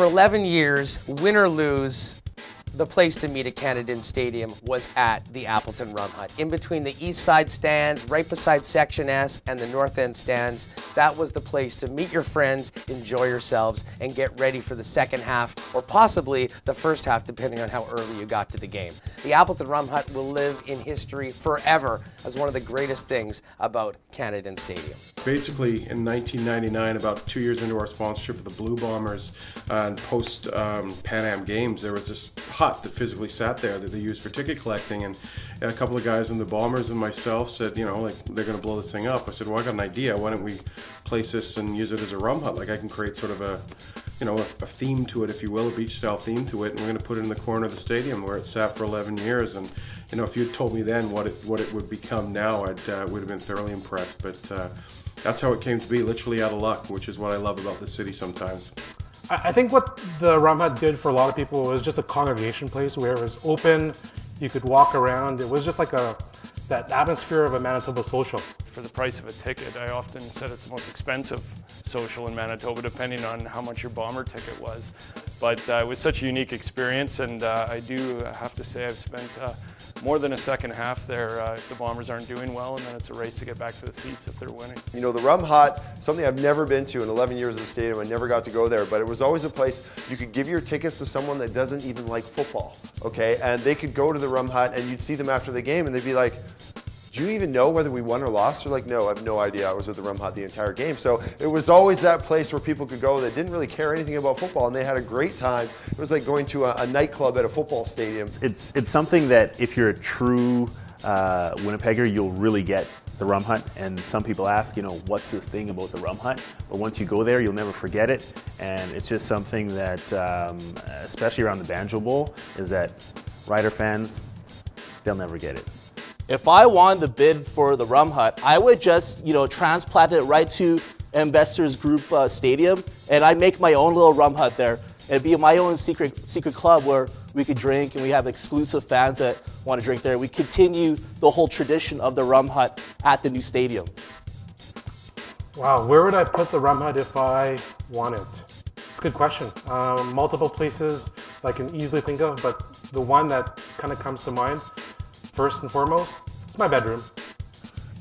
For 11 years, win or lose, the place to meet at Canada Stadium was at the Appleton Rum Hut. In between the east side stands, right beside Section S and the north end stands, that was the place to meet your friends, enjoy yourselves, and get ready for the second half, or possibly the first half, depending on how early you got to the game. The Appleton Rum Hut will live in history forever as one of the greatest things about Canada Stadium. Basically, in 1999, about 2 years into our sponsorship of the Blue Bombers, and post Pan Am Games, there was this hut that physically sat there that they used for ticket collecting, and a couple of guys from the Bombers and myself said, you know, like, they're going to blow this thing up. I said, well, I got an idea. Why don't we place this and use it as a rum hut? Like, I can create sort of a, you know, a theme to it, if you will, a beach style theme to it, and we're going to put it in the corner of the stadium where it sat for 11 years. And you know, if you'd told me then what it would become now, I'd would have been thoroughly impressed. But that's how it came to be, literally out of luck, which is what I love about the city sometimes. I think what the Rum Hut did for a lot of people was just a congregation place where it was open, you could walk around. It was just like that atmosphere of a Manitoba social. For the price of a ticket, I often said it's the most expensive social in Manitoba, depending on how much your bomber ticket was. But it was such a unique experience, and I do have to say I've spent more than a second half there if the Bombers aren't doing well, and then it's a race to get back to the seats if they're winning. You know, the Rum Hut, something I've never been to in 11 years at the stadium. I never got to go there, but it was always a place you could give your tickets to someone that doesn't even like football, okay? And they could go to the Rum Hut and you'd see them after the game and they'd be like, do you even know whether we won or lost? They're like, no, I have no idea. I was at the Rum Hut the entire game. So it was always that place where people could go that didn't really care anything about football, and they had a great time. It was like going to a nightclub at a football stadium. It's something that if you're a true Winnipegger, you'll really get the Rum Hut. And some people ask, you know, what's this thing about the Rum Hut? But once you go there, you'll never forget it. And it's just something that, especially around the Banjo Bowl, is that Rider fans, they'll never get it. If I won the bid for the Rum Hut, I would just, you know, transplant it right to Investors Group Stadium, and I'd make my own little Rum Hut there. It'd be my own secret club where we could drink, and we have exclusive fans that want to drink there. We continue the whole tradition of the Rum Hut at the new stadium. Wow, where would I put the Rum Hut if I won it? It's a good question. Multiple places I can easily think of, but the one that kind of comes to mind, first and foremost, it's my bedroom.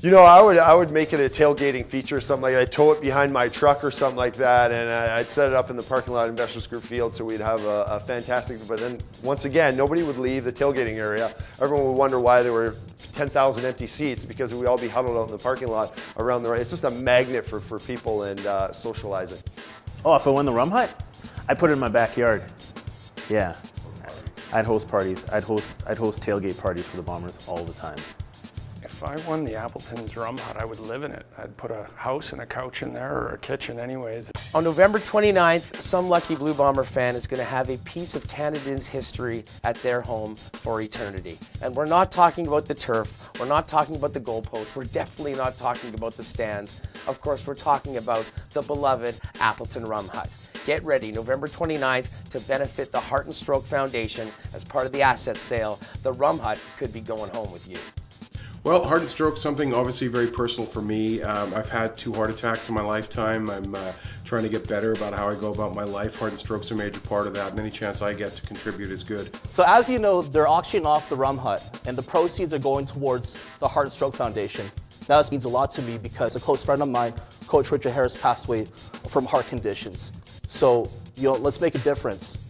You know, I would make it a tailgating feature, something like that. I'd tow it behind my truck or something like that, and I'd set it up in the parking lot of Investors Group Field, so we'd have a fantastic, but then once again, nobody would leave the tailgating area. Everyone would wonder why there were 10,000 empty seats, because we'd all be huddled out in the parking lot around the, it's just a magnet for people and socializing. Oh, if I won the Rum Hut, I'd put it in my backyard. Yeah. I'd host parties. I'd host tailgate parties for the Bombers all the time. If I won the Appleton's Rum Hut, I would live in it. I'd put a house and a couch in there, or a kitchen anyways. On November 29th, some lucky Blue Bomber fan is going to have a piece of Canada's history at their home for eternity. And we're not talking about the turf, we're not talking about the goalposts, we're definitely not talking about the stands. Of course, we're talking about the beloved Appleton Rum Hut. Get ready, November 29th, to benefit the Heart and Stroke Foundation as part of the asset sale. The Rum Hut could be going home with you. Well, heart and stroke is something obviously very personal for me. I've had 2 heart attacks in my lifetime. I'm trying to get better about how I go about my life. Heart and stroke's a major part of that, and any chance I get to contribute is good. So as you know, they're auctioning off the Rum Hut, and the proceeds are going towards the Heart and Stroke Foundation. Now, this means a lot to me because a close friend of mine, Coach Richard Harris, passed away from heart conditions. So, you know, let's make a difference.